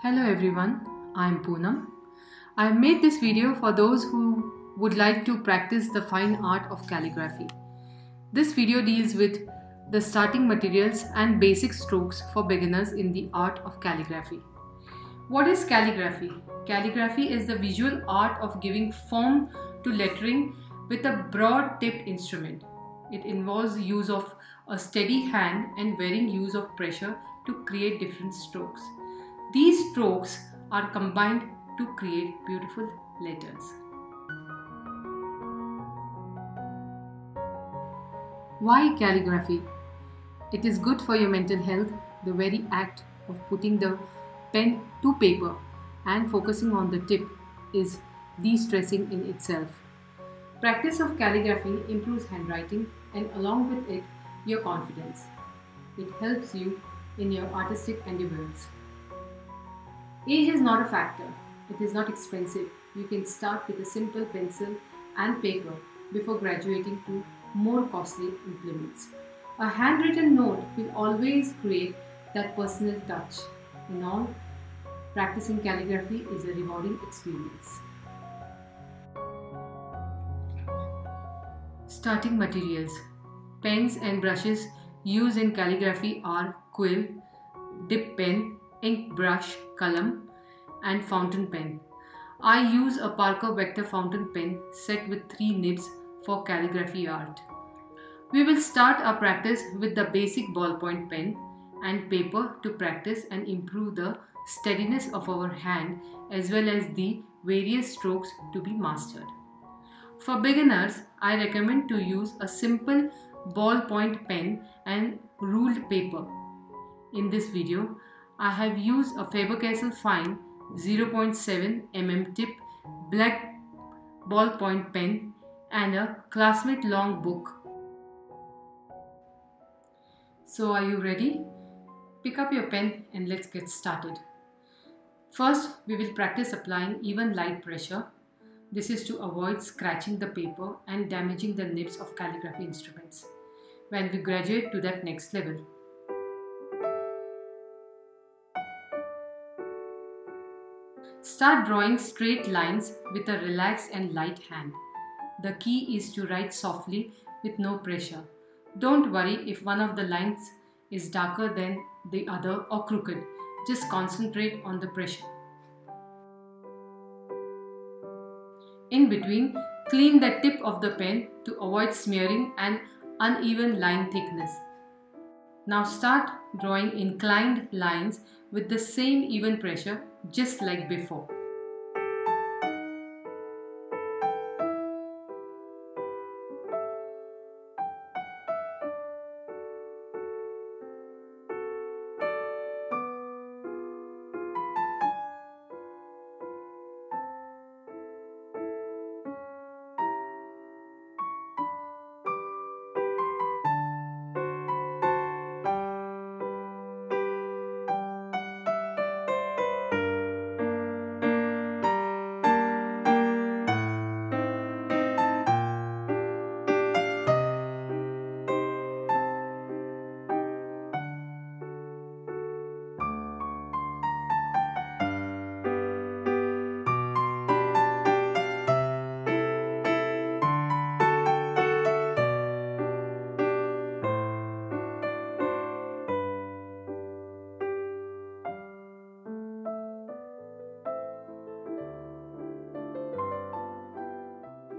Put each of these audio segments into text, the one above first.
Hello everyone, I am Poonam. I have made this video for those who would like to practice the fine art of calligraphy. This video deals with the starting materials and basic strokes for beginners in the art of calligraphy. What is calligraphy? Calligraphy is the visual art of giving form to lettering with a broad tipped instrument. It involves use of a steady hand and varying use of pressure to create different strokes. These strokes are combined to create beautiful letters. Why calligraphy? It is good for your mental health. The very act of putting the pen to paper and focusing on the tip is de-stressing in itself. Practice of calligraphy improves handwriting and along with it, your confidence. It helps you in your artistic endeavors. Age is not a factor. It is not expensive. You can start with a simple pencil and paper before graduating to more costly implements. A handwritten note will always create that personal touch. In all, practicing calligraphy is a rewarding experience. Starting materials. Pens and brushes used in calligraphy are quill, dip pen, ink brush, column, and fountain pen. I use a Parker Vector fountain pen set with 3 nibs for calligraphy art. We will start our practice with the basic ballpoint pen and paper to practice and improve the steadiness of our hand as well as the various strokes to be mastered. For beginners, I recommend to use a simple ballpoint pen and ruled paper. In this video, I have used a Faber-Castell Fine 0.7 mm tip black ballpoint pen and a Classmate long book. So are you ready? Pick up your pen and let's get started. First, we will practice applying even light pressure. This is to avoid scratching the paper and damaging the nibs of calligraphy instruments when we graduate to that next level. Start drawing straight lines with a relaxed and light hand. The key is to write softly with no pressure. Don't worry if one of the lines is darker than the other or crooked. Just concentrate on the pressure. In between, clean the tip of the pen to avoid smearing and uneven line thickness. Now start drawing inclined lines with the same even pressure just like before.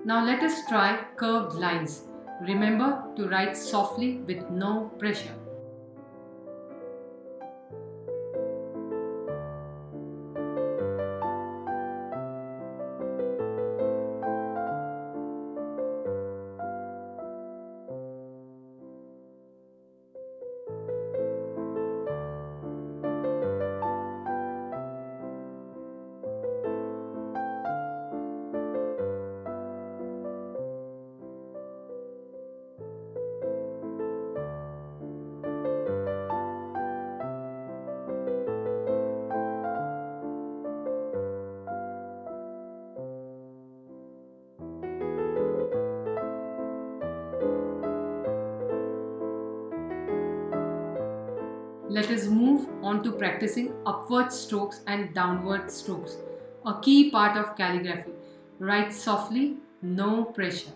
Now let us try curved lines. Remember to write softly with no pressure. Let us move on to practicing upward strokes and downward strokes, a key part of calligraphy. Write softly, no pressure.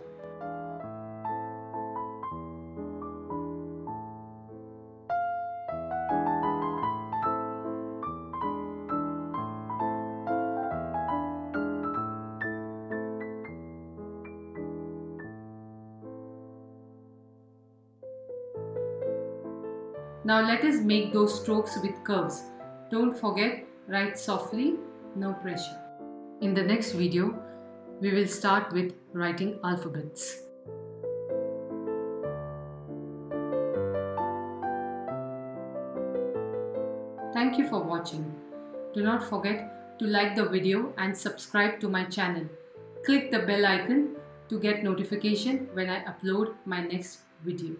Now let us make those strokes with curves. Don't forget, write softly, no pressure. In the next video, we will start with writing alphabets. Thank you for watching. Do not forget to like the video and subscribe to my channel. Click the bell icon to get notification when I upload my next video.